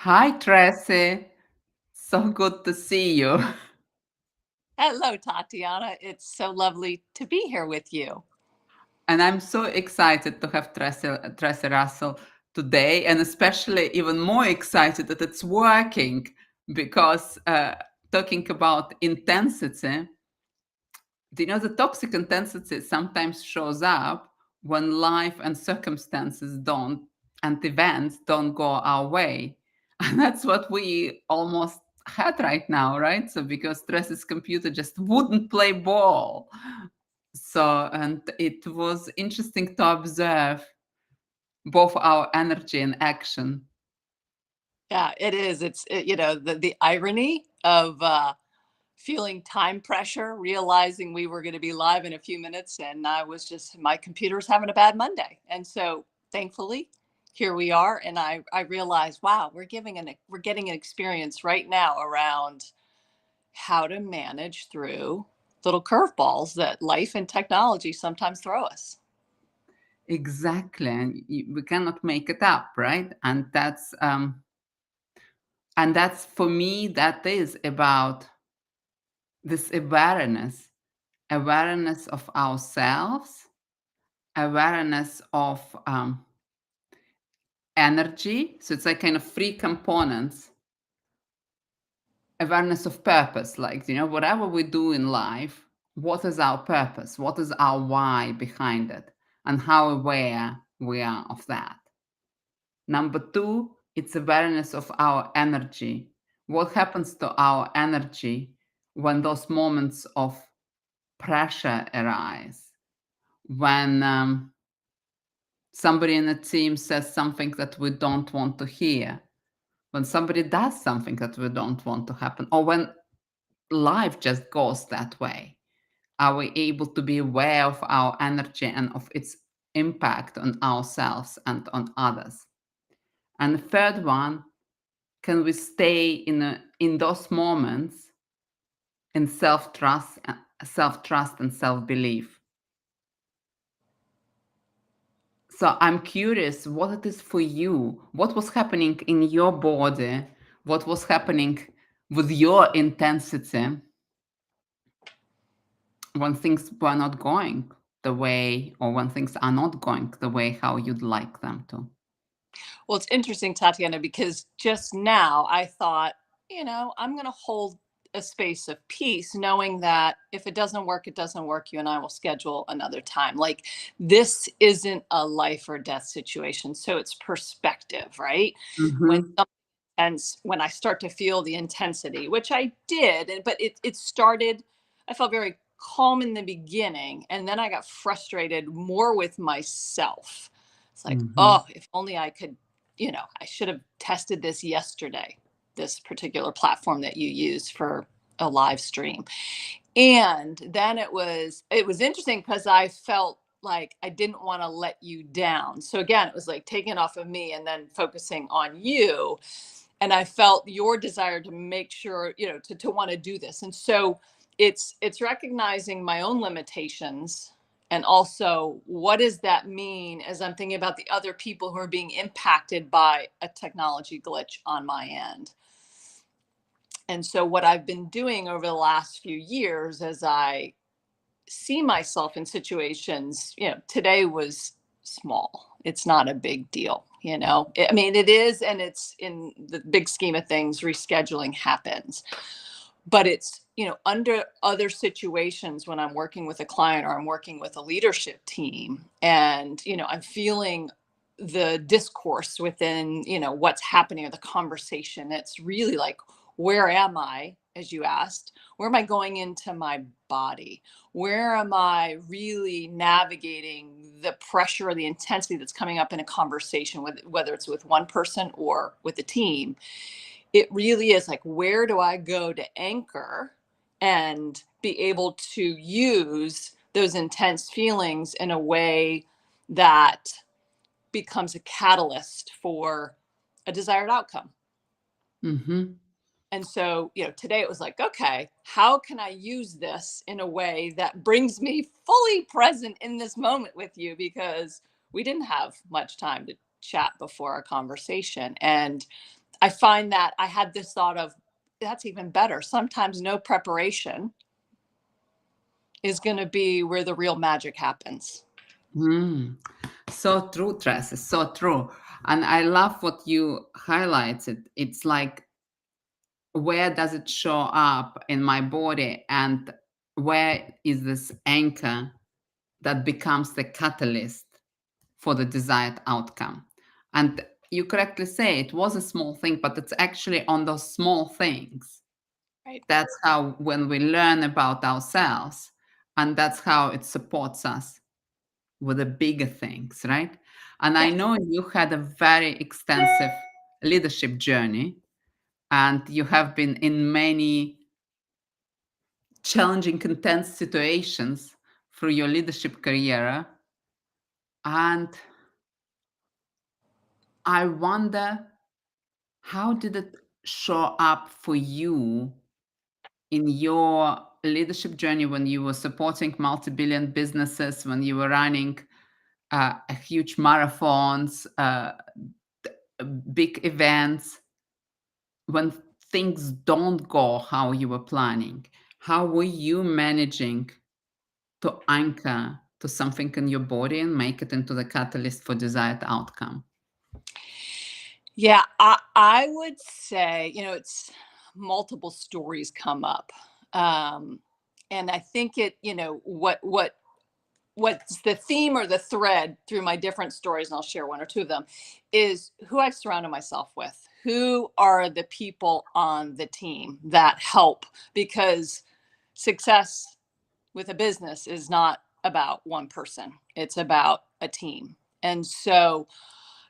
Hi, Tracy. So good to see you. Hello, Tatiana. It's so lovely to be here with you. And I'm so excited to have Tracy Russell today, and especially even more excited that it's working because talking about intensity, the toxic intensity sometimes shows up when life and circumstances don't and events don't go our way. And that's what we almost had right now, right? So because Tracy's computer just wouldn't play ball. So, and it was interesting to observe both our energy and action. Yeah, it is. The irony of feeling time pressure, realizing we were going to be live in a few minutes, and my computer's having a bad Monday. And so thankfully, here we are. And I realized, wow, we're getting an experience right now around how to manage through little curveballs that life and technology sometimes throw us. Exactly. And we cannot make it up, right? And that's for me, that is about this awareness of ourselves, awareness of energy. So it's like kind of three components: awareness of purpose, like, whatever we do in life, what is our purpose? What is our why behind it? And how aware we are of that. Number two, it's awareness of our energy. What happens to our energy when those moments of pressure arise? When somebody in a team says something that we don't want to hear, when somebody does something that we don't want to happen, or when life just goes that way, are we able to be aware of our energy and of its impact on ourselves and on others? And the third one, can we stay in those moments in self trust and self belief? So I'm curious what it is for you. What was happening in your body? What was happening with your intensity when things were not going the way, or when things are not going the way how you'd like them to? Well, it's interesting, Tatiana, because just now I thought, I'm going to hold a space of peace, knowing that if it doesn't work, it doesn't work. You and I will schedule another time. Like, this isn't a life or death situation. So it's perspective, right? When Mm-hmm. something and when I start to feel the intensity, which I did, but it started, I felt very calm in the beginning. And then I got frustrated more with myself. It's like, Mm-hmm. oh, if only I could, I should have tested this yesterday, this particular platform that you use for a live stream. And then it was interesting because I felt like I didn't want to let you down. So again, it was like taking it off of me and then focusing on you. And I felt your desire to make sure, to want to do this. And so it's recognizing my own limitations, and also what does that mean as I'm thinking about the other people who are being impacted by a technology glitch on my end. And so what I've been doing over the last few years as I see myself in situations, today was small. It's not a big deal, I mean, it is, and it's in the big scheme of things, rescheduling happens. But it's, under other situations when I'm working with a client or I'm working with a leadership team and, I'm feeling the discourse within, what's happening or the conversation. It's really like, where am I, as you asked? Where am I going into my body? Where am I really navigating the pressure or the intensity that's coming up in a conversation, whether it's with one person or with a team? It really is like, where do I go to anchor and be able to use those intense feelings in a way that becomes a catalyst for a desired outcome? Mm-hmm. And so, today it was like, okay, how can I use this in a way that brings me fully present in this moment with you? Because we didn't have much time to chat before our conversation. And I find that I had this thought of, that's even better. Sometimes no preparation is going to be where the real magic happens. So true, Tracy, so true. And I love what you highlighted. It's like, where does it show up in my body, and where is this anchor that becomes the catalyst for the desired outcome? And you correctly say it was a small thing, but it's actually on those small things. Right. That's how, when we learn about ourselves, and that's how it supports us with the bigger things, right? And I Yeah. know you had a very extensive leadership journey, and you have been in many challenging, intense situations through your leadership career. And I wonder, how did it show up for you in your leadership journey when you were supporting multi-billion businesses, when you were running a huge marathons, big events, when things don't go how you were planning? How were you managing to anchor to something in your body and make it into the catalyst for desired outcome? Yeah, I would say, it's multiple stories come up. And I think what's the theme or the thread through my different stories, and I'll share one or two of them, is who I've surrounded myself with. Who are the people on the team that help? Because success with a business is not about one person, it's about a team. And so,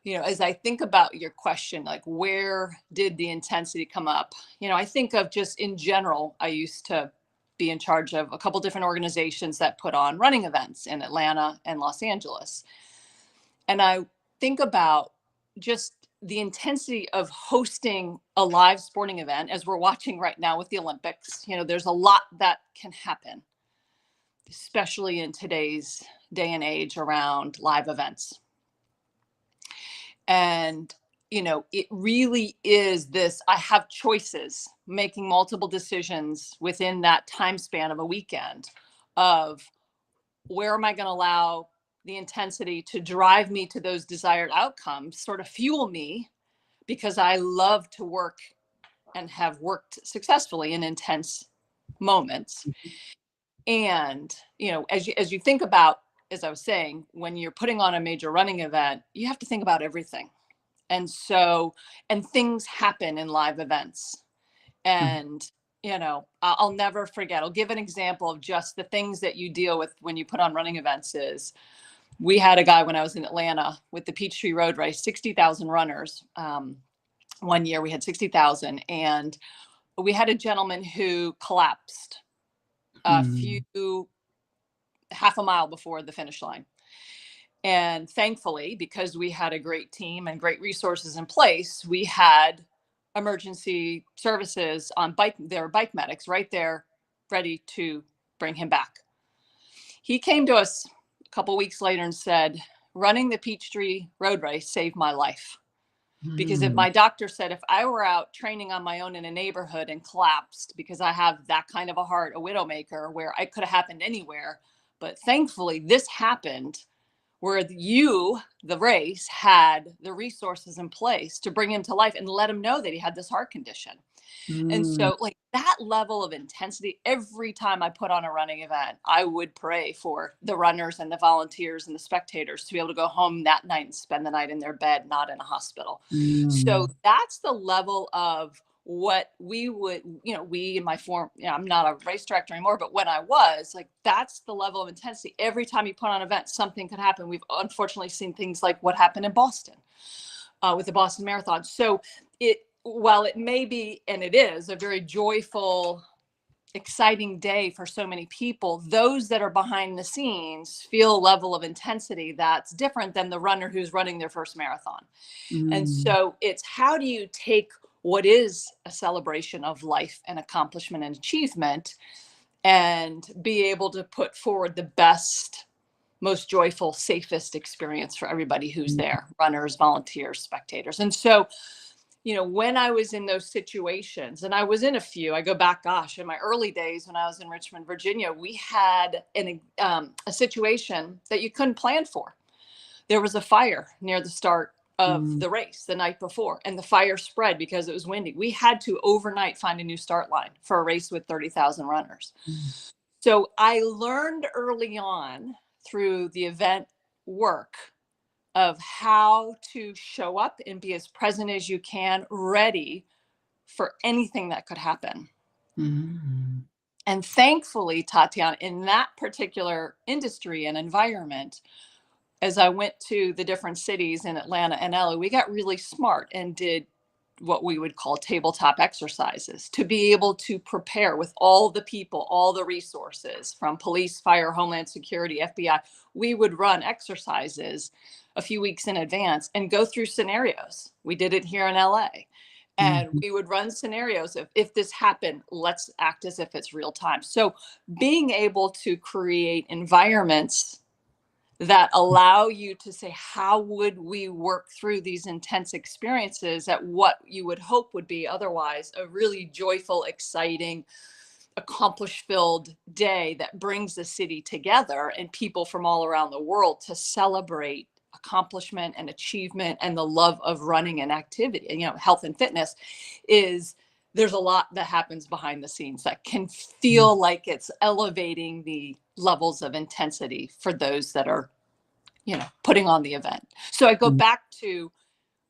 as I think about your question, like, where did the intensity come up? I think of, just in general, I used to be in charge of a couple different organizations that put on running events in Atlanta and Los Angeles. And I think about just the intensity of hosting a live sporting event, as we're watching right now with the Olympics. There's a lot that can happen, especially in today's day and age around live events. And it really is this, I have choices, making multiple decisions within that time span of a weekend, of where am I going to allow the intensity to drive me to those desired outcomes, sort of fuel me, because I love to work and have worked successfully in intense moments. And as you think about, as I was saying, when you're putting on a major running event, you have to think about everything. And things happen in live events. And, I'll never forget. I'll give an example of just the things that you deal with when you put on running events. Is, we had a guy when I was in Atlanta with the Peachtree Road Race, 60,000 runners. One year we had 60,000. And we had a gentleman who collapsed half a mile before the finish line. And thankfully, because we had a great team and great resources in place, we had emergency services on bike. There were bike medics right there, ready to bring him back. He came to us a couple of weeks later and said, running the Peachtree Road Race saved my life. Because if my doctor said, if I were out training on my own in a neighborhood and collapsed, because I have that kind of a heart, a widowmaker, where it could have happened anywhere. But thankfully, this happened where the race, had the resources in place to bring him to life and let him know that he had this heart condition. And so, like, that level of intensity, every time I put on a running event, I would pray for the runners and the volunteers and the spectators to be able to go home that night and spend the night in their bed, not in a hospital. So that's the level of what we would, we in my form, I'm not a race director anymore, but when I was, like, that's the level of intensity. Every time you put on an event, something could happen. We've unfortunately seen things like what happened in Boston with the Boston Marathon. So while it may be, and it is, a very joyful, exciting day for so many people, those that are behind the scenes feel a level of intensity that's different than the runner who's running their first marathon. And so it's, how do you take what is a celebration of life and accomplishment and achievement and be able to put forward the best, most joyful, safest experience for everybody who's there, runners, volunteers, spectators. And so when I was in those situations, and I was in a few, I go back, gosh, in my early days when I was in Richmond, Virginia, we had a situation that you couldn't plan for. There was a fire near the start of the race the night before, and the fire spread because it was windy. We had to overnight find a new start line for a race with 30,000 runners. So I learned early on through the event work of how to show up and be as present as you can, ready for anything that could happen. And thankfully, Tatiana, in that particular industry and environment, as I went to the different cities in Atlanta and LA, we got really smart and did what we would call tabletop exercises to be able to prepare with all the people, all the resources from police, fire, Homeland Security, FBI. We would run exercises a few weeks in advance and go through scenarios. We did it here in LA. And we would run scenarios of, if this happened, let's act as if it's real time. So being able to create environments that allow you to say, how would we work through these intense experiences at what you would hope would be otherwise a really joyful, exciting, accomplish-filled day that brings the city together and people from all around the world to celebrate accomplishment and achievement and the love of running and activity, health and fitness. There's a lot that happens behind the scenes that can feel like it's elevating the levels of intensity for those that are, putting on the event. So I go back to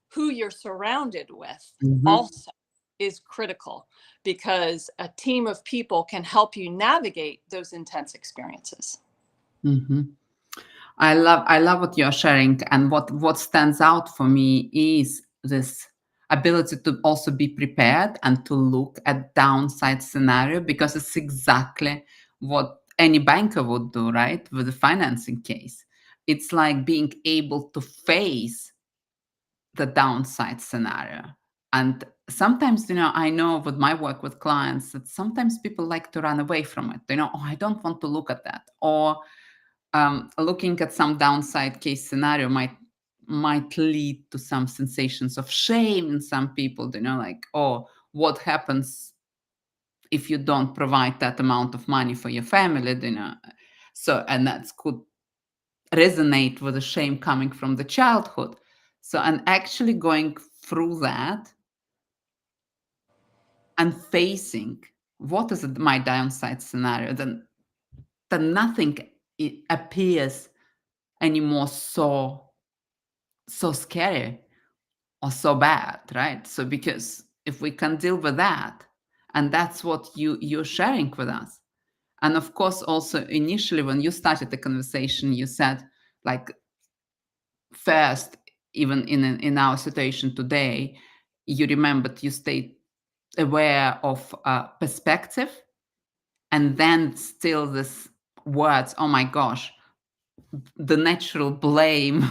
who you're surrounded with also is critical, because a team of people can help you navigate those intense experiences. I love what you're sharing, and what stands out for me is this ability to also be prepared and to look at downside scenario, because it's exactly what any banker would do, right? With the financing case, it's like being able to face the downside scenario. And sometimes, I know with my work with clients that sometimes people like to run away from it. Oh, I don't want to look at that. Or looking at some downside case scenario might lead to some sensations of shame in some people, like, oh, what happens if you don't provide that amount of money for your family, so, and that could resonate with the shame coming from the childhood. So, and actually going through that and facing what is my downside scenario, then nothing appears anymore so scary or so bad, right? So because if we can deal with that, and that's what you're sharing with us. And of course, also initially when you started the conversation, you said, like, first, even in our situation today, you remembered you stayed aware of perspective, and then still this words, oh my gosh, the natural blame,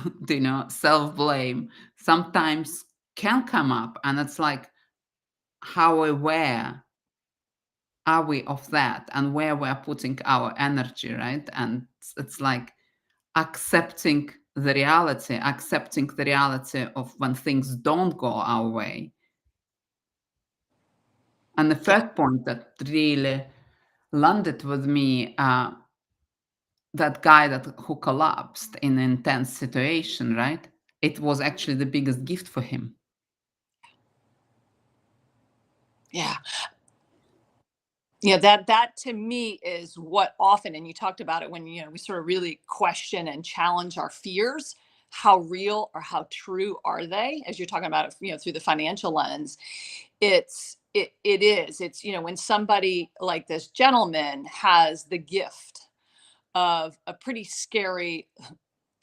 self-blame sometimes can come up. And it's like, how aware are we of that and where we're putting our energy, right? And it's like accepting the reality of when things don't go our way. And the third point that really landed with me, that guy who collapsed in an intense situation, right? It was actually the biggest gift for him. Yeah. That to me is what often, and you talked about it when, we sort of really question and challenge our fears. How real or how true are they? As you're talking about it, through the financial lens, it is. It's, when somebody like this gentleman has the gift of a pretty scary,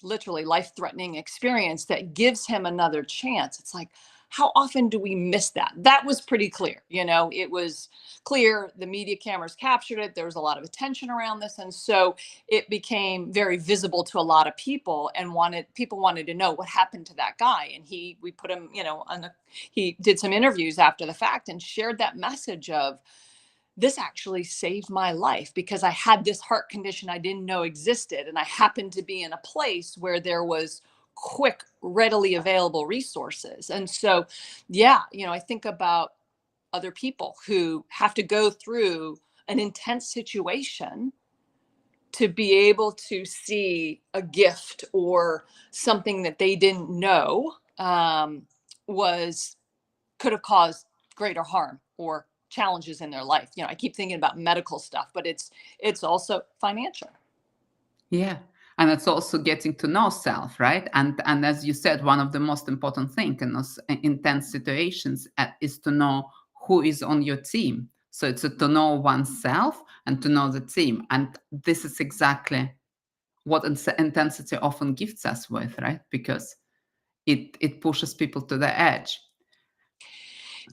literally life-threatening experience that gives him another chance. It's like, how often do we miss that? That was pretty clear. It was clear. The media cameras captured it. There was a lot of attention around this. And so it became very visible to a lot of people, and people wanted to know what happened to that guy. And we put him, he did some interviews after the fact and shared that message of, this actually saved my life because I had this heart condition I didn't know existed. And I happened to be in a place where there was quick, readily available resources. And so, yeah, I think about other people who have to go through an intense situation to be able to see a gift or something that they didn't know was could have caused greater harm or challenges in their life. I keep thinking about medical stuff, but it's also financial. Yeah. And it's also getting to know self, right? And as you said, one of the most important things in those intense situations is to know who is on your team. So it's to know oneself and to know the team. And this is exactly what intensity often gifts us with, right? Because it pushes people to the edge.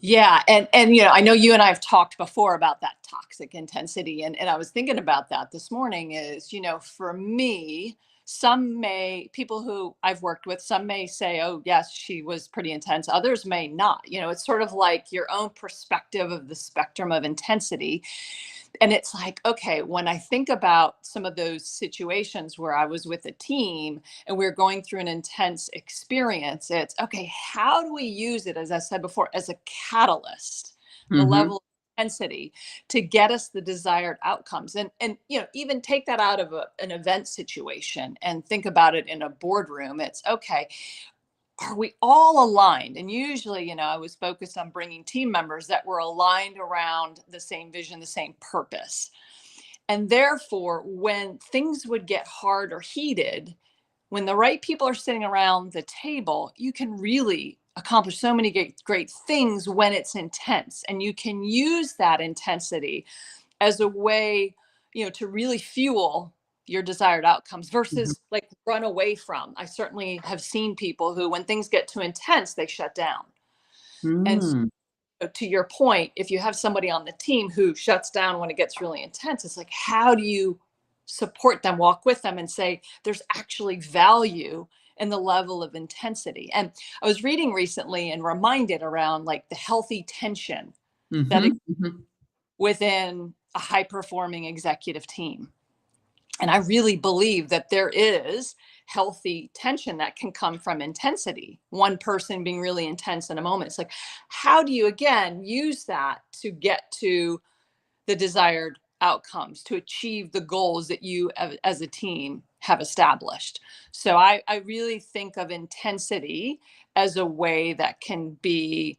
Yeah. And I know you and I have talked before about that toxic intensity. And I was thinking about that this morning is, for me, people who I've worked with, some may say, oh, yes, she was pretty intense. Others may not. It's sort of like your own perspective of the spectrum of intensity. And it's like, okay, when I think about some of those situations where I was with a team and we are going through an intense experience, it's okay, how do we use it, as I said before, as a catalyst, the Mm-hmm. level of intensity to get us the desired outcomes? And even take that out of an event situation and think about it in a boardroom. It's okay, are we all aligned? And usually, I was focused on bringing team members that were aligned around the same vision, the same purpose. And therefore, when things would get hard or heated, when the right people are sitting around the table, you can really accomplish so many great things when it's intense. And you can use that intensity as a way, to really fuel your desired outcomes versus like run away from. I certainly have seen people who, when things get too intense, they shut down. And so, Mm-hmm. to your point, if you have somebody on the team who shuts down when it gets really intense, it's like, how do you support them, walk with them, and say there's actually value in the level of intensity? And I was reading recently and reminded around like the healthy tension that Mm-hmm. Mm-hmm. within a high performing executive team. And I really believe that there is healthy tension that can come from intensity. One person being really intense in a moment. It's like, how do you, again, use that to get to the desired outcomes, to achieve the goals that you as a team have established? So I really think of intensity as a way that can be,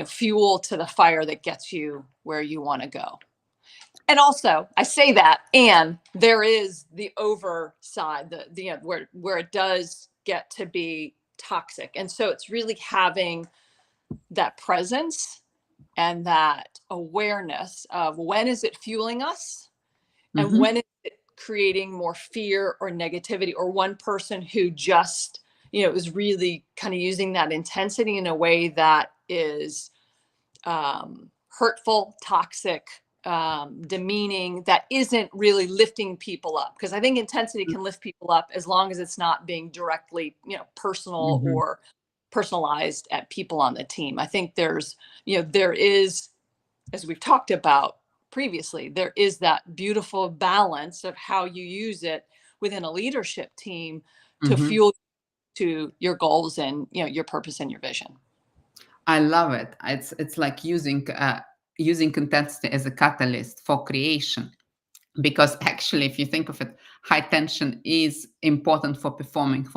fuel to the fire that gets you where you want to go. And also, I say that, and there is the overside, where it does get to be toxic. And so it's really having that presence and that awareness of when is it fueling us and Mm-hmm. when is it creating more fear or negativity, or one person who just, is really kind of using that intensity in a way that is hurtful, toxic, demeaning, that isn't really lifting people up. Because I think intensity can lift people up as long as it's not being directly, personal Mm-hmm. or personalized at people on the team. I think there is, as we've talked about previously, there is that beautiful balance of how you use it within a leadership team to Mm-hmm. fuel to your goals and, your purpose and your vision. I love it. It's like using intensity as a catalyst for creation. Because actually, if you think of it, high tension is important for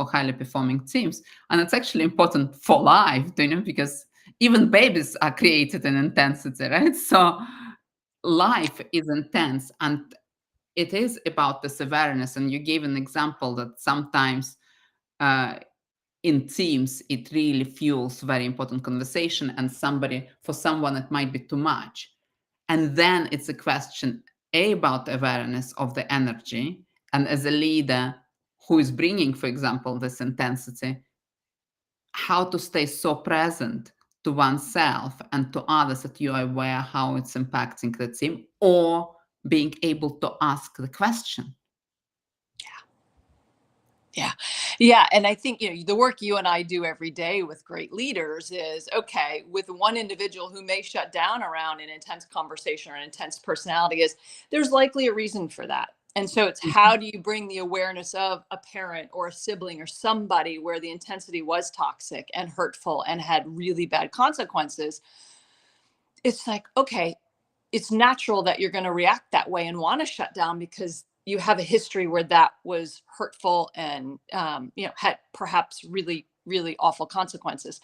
highly performing teams, and it's actually important for life, because even babies are created in intensity, right? So life is intense, and it is about this awareness. And you gave an example that sometimes uh, in teams it really fuels very important conversation, and for someone it might be too much. And then it's a question about awareness of the energy, and as a leader who is bringing, for example, this intensity, how to stay so present to oneself and to others that you are aware how it's impacting the team, or being able to ask the question. Yeah. Yeah. And I think, the work you and I do every day with great leaders is okay, with one individual who may shut down around an intense conversation or an intense personality, is there's likely a reason for that. And so it's, how do you bring the awareness of a parent or a sibling or somebody where the intensity was toxic and hurtful and had really bad consequences? It's like, okay, it's natural that you're going to react that way and want to shut down because you have a history where that was hurtful and had perhaps really, really awful consequences.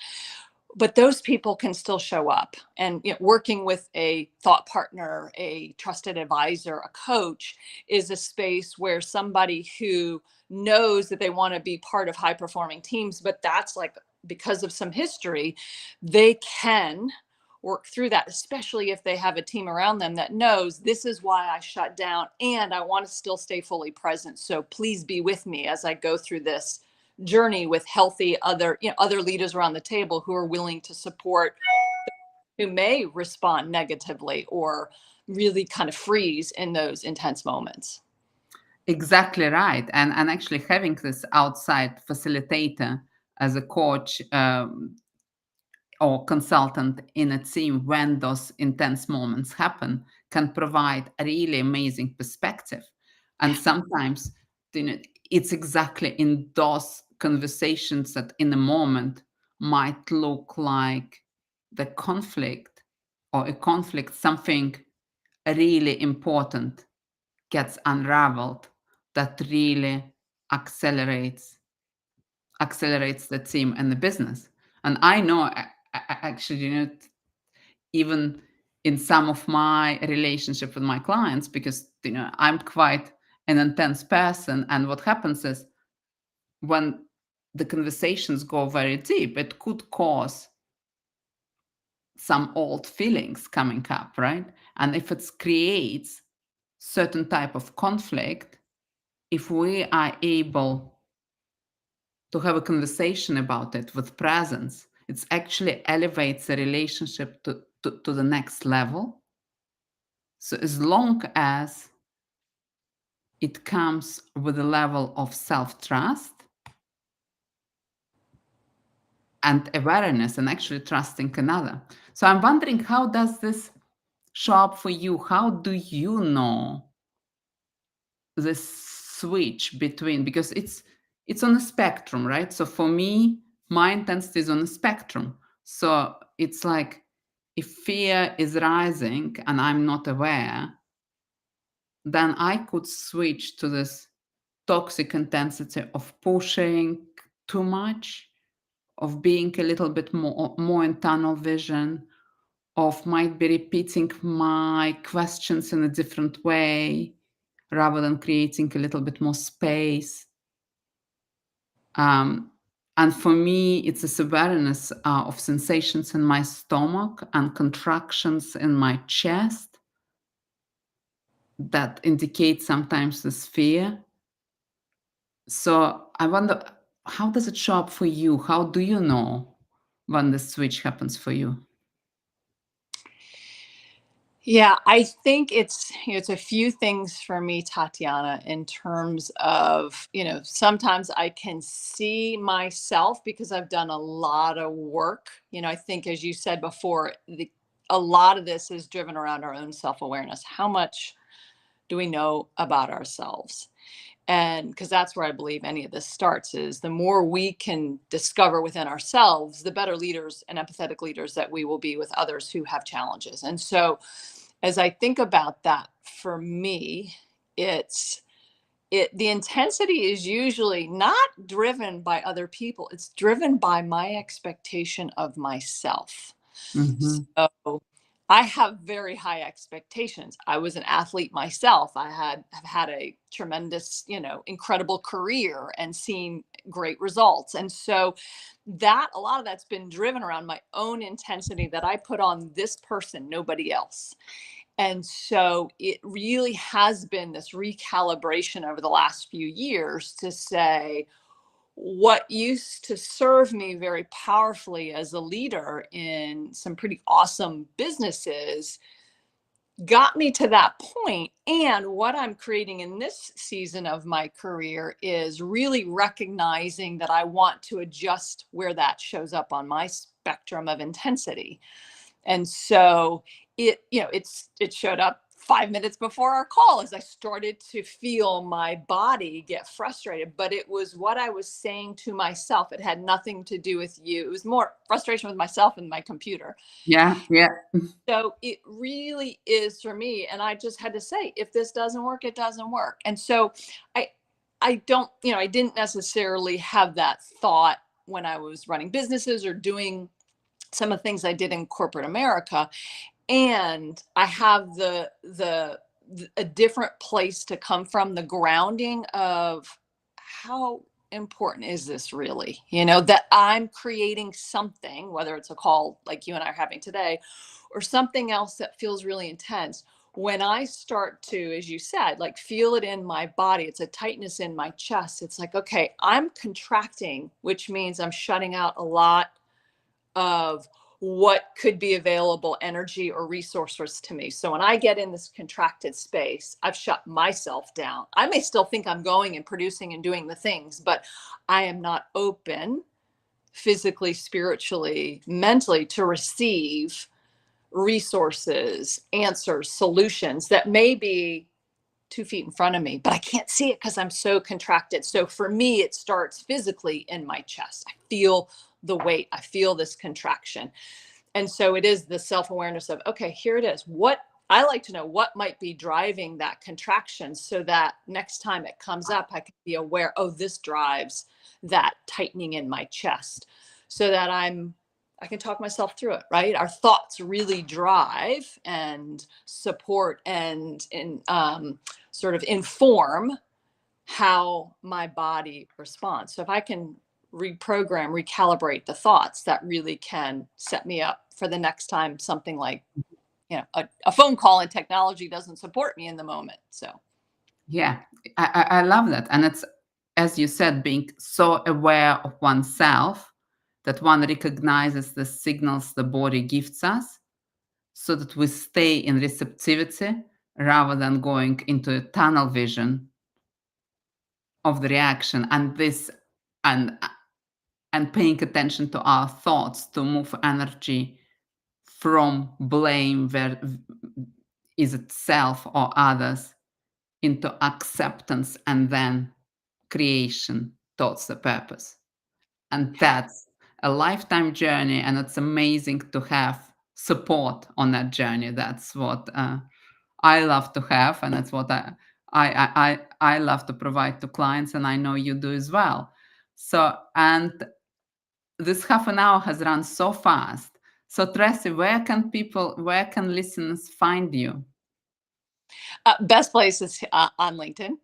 But those people can still show up, and working with a thought partner, a trusted advisor, a coach is a space where somebody who knows that they want to be part of high performing teams, but that's like, because of some history, they can work through that, especially if they have a team around them that knows, this is why I shut down and I want to still stay fully present. So please be with me as I go through this journey with healthy other leaders around the table who are willing to support, who may respond negatively or really kind of freeze in those intense moments. Exactly right. And actually having this outside facilitator as a coach or consultant in a team when those intense moments happen can provide a really amazing perspective. And sometimes, it's exactly in those conversations that in a moment might look like the conflict or a conflict, something really important gets unraveled that really accelerates the team and the business. And I know, actually, even in some of my relationship with my clients, because I'm quite an intense person, and what happens is when the conversations go very deep, it could cause some old feelings coming up, right? And if it creates certain type of conflict, if we are able to have a conversation about it with presence, it actually elevates the relationship to the next level. So as long as it comes with a level of self-trust and awareness and actually trusting another. So I'm wondering, how does this show up for you? How do you know the switch between, because it's on a spectrum, right? So for me, my intensity is on a spectrum. So it's like, if fear is rising and I'm not aware, then I could switch to this toxic intensity of pushing too much, of being a little bit more in tunnel vision, of might be repeating my questions in a different way rather than creating a little bit more space. And for me, it's this awareness of sensations in my stomach and contractions in my chest that indicate sometimes this fear. So I wonder, how does it show up for you? How do you know when the switch happens for you? Yeah, I think it's a few things for me, Tatiana, in terms of, sometimes I can see myself because I've done a lot of work. I think, as you said before, a lot of this is driven around our own self-awareness. How much do we know about ourselves? And because that's where I believe any of this starts, is the more we can discover within ourselves, the better leaders and empathetic leaders that we will be with others who have challenges. And so as I think about that, for me, the intensity is usually not driven by other people. It's driven by my expectation of myself. Mhm. So I have very high expectations. I was an athlete myself. Have had a tremendous, incredible career and seen great results. And so that, a lot of that's been driven around my own intensity that I put on this person, nobody else. And so it really has been this recalibration over the last few years to say, what used to serve me very powerfully as a leader in some pretty awesome businesses got me to that point. And what I'm creating in this season of my career is really recognizing that I want to adjust where that shows up on my spectrum of intensity. And so it showed up 5 minutes before our call, as I started to feel my body get frustrated, but it was what I was saying to myself. It had nothing to do with you. It was more frustration with myself and my computer. Yeah, yeah. So it really is for me. And I just had to say, if this doesn't work, it doesn't work. And so I, I don't, I didn't necessarily have that thought when I was running businesses or doing some of the things I did in corporate America. And I have a different place to come from, the grounding of how important is this really, that I'm creating something, whether it's a call like you and I are having today, or something else that feels really intense. When I start to, as you said, like feel it in my body, it's a tightness in my chest. It's like, okay, I'm contracting, which means I'm shutting out a lot of what could be available energy or resources to me. So when I get in this contracted space, I've shut myself down. I may still think I'm going and producing and doing the things, but I am not open physically, spiritually, mentally to receive resources, answers, solutions that may be 2 feet in front of me, but I can't see it because I'm so contracted. So for me, it starts physically in my chest. I feel the weight. I feel this contraction. And so it is the self-awareness of, okay, here it is. What I like to know what might be driving that contraction so that next time it comes up, I can be aware, oh, this drives that tightening in my chest, so that I can talk myself through it, right? Our thoughts really drive and support and sort of inform how my body responds. So if I can reprogram, recalibrate the thoughts, that really can set me up for the next time something like, a phone call and technology doesn't support me in the moment. So Yeah, I love that. And it's, as you said, being so aware of oneself that one recognizes the signals the body gives us so that we stay in receptivity rather than going into a tunnel vision of the reaction, and this and and paying attention to our thoughts to move energy from blame, where is it self or others, into acceptance and then creation towards the purpose. And that's a lifetime journey, and it's amazing to have support on that journey. That's what I love to have, and that's what I love to provide to clients, and I know you do as well. So, and this half an hour has run so fast. So, Tracy, where can listeners find you? best place is on LinkedIn.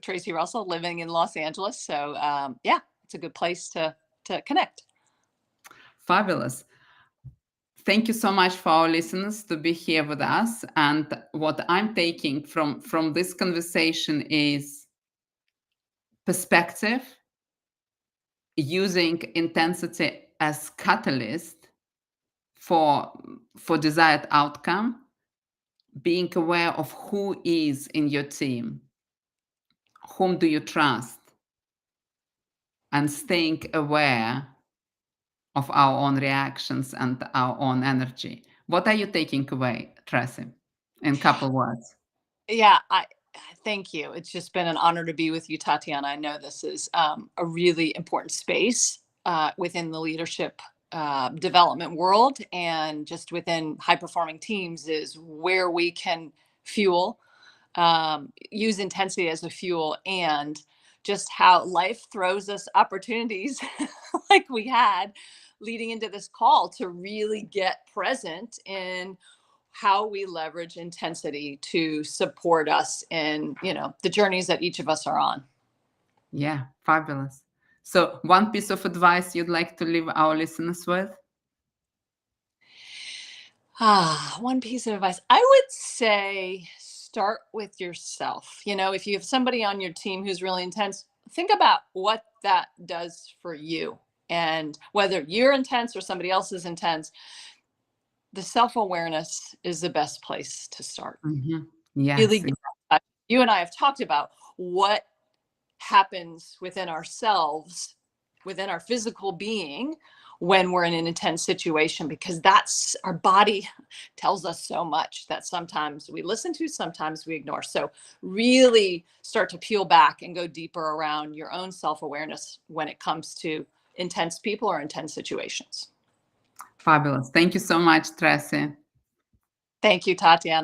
Tracey Russell, living in Los Angeles. So yeah, it's a good place to connect. Fabulous. Thank you so much for our listeners to be here with us. And what I'm taking from this conversation is perspective, using intensity as catalyst for desired outcome, being aware of who is in your team, whom do you trust, and staying aware of our own reactions and our own energy. What are you taking away, Tracy, in a couple words? Yeah, I thank you. It's just been an honor to be with you, Tatiana. I know this is a really important space within the leadership development world, and just within high performing teams is where we can fuel, use intensity as a fuel, and just how life throws us opportunities like we had leading into this call to really get present in how we leverage intensity to support us in, the journeys that each of us are on. Yeah, fabulous. So, one piece of advice you'd like to leave our listeners with? One piece of advice. I would say start with yourself. If you have somebody on your team who's really intense, think about what that does for you. And whether you're intense or somebody else is intense, the self-awareness is the best place to start. Mm-hmm. Yes. Really, you and I have talked about what happens within ourselves, within our physical being, when we're in an intense situation, because that's our body tells us so much that sometimes we listen to, sometimes we ignore. So really start to peel back and go deeper around your own self-awareness when it comes to intense people or intense situations. Fabulous. Thank you so much, Tracey. Thank you, Tatiana.